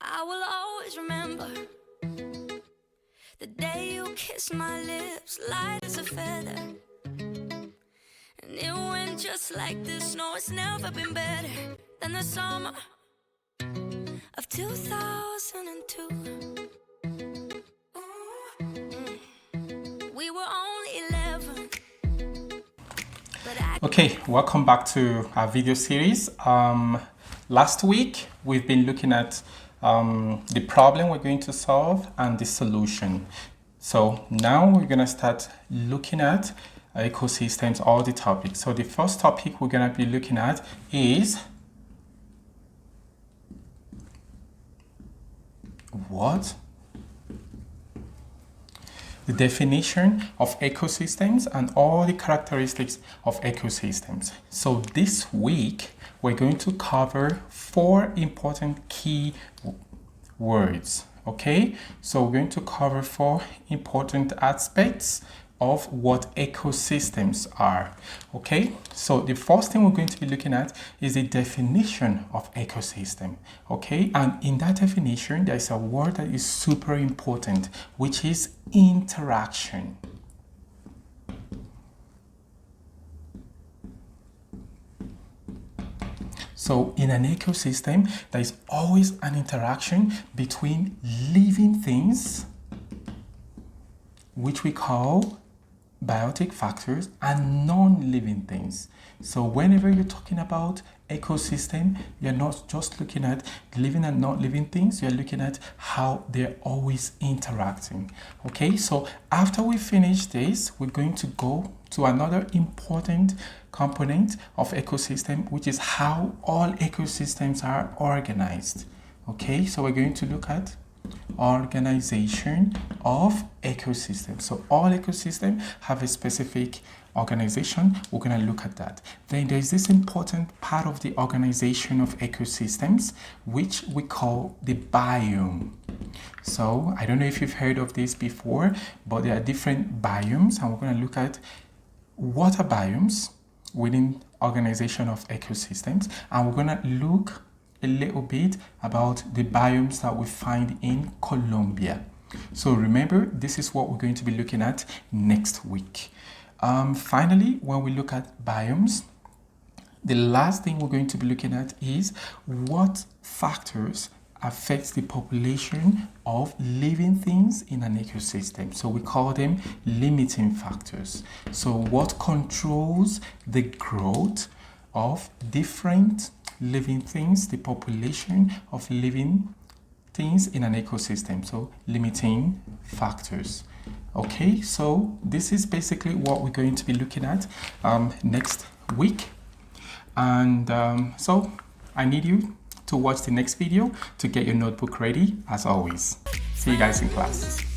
I will always remember the day you kissed my lips, light as a feather. And it went just like this. No, it's never been better than the summer of 2002. We were only 11. Okay, welcome back to our video series. Last week we've been looking at the problem we're going to solve and the solution. So now we're going to start looking at ecosystems, all the topics. So the first topic we're going to be looking at is what? The definition of ecosystems and all the characteristics of ecosystems. So this week, we're going to cover 4 important key words, okay? So we're going to cover 4 important aspects of what ecosystems are, okay? So the first thing we're going to be looking at is the definition of ecosystem, okay? And in that definition, there's a word that is super important, which is interaction. So in an ecosystem, there is always an interaction between living things, which we call biotic factors, and non-living things. So whenever you're talking about ecosystem, you're not just looking at living and not living things, you're looking at how they're always interacting. Okay, so after we finish this, we're going to go to another important component of ecosystem, which is how all ecosystems are organized. Okay, so we're going to look at organization of ecosystems. So all ecosystems have a specific organization. We're going to look at that. Then there's this important part of the organization of ecosystems, which we call the biome. So I don't know if you've heard of this before, but there are different biomes, and we're going to look at what are biomes within organization of ecosystems, and we're going to look a little bit about the biomes that we find in Colombia. So remember, this is what we're going to be looking at next week. Finally, when we look at biomes, the last thing we're going to be looking at is what factors affects the population of living things in an ecosystem. So we call them limiting factors. So what controls the growth of different living things, the population of living things in an ecosystem, so limiting factors. Okay, so this is basically what we're going to be looking at next week, and so I need you to watch the next video to get your notebook ready as always. See you guys in class.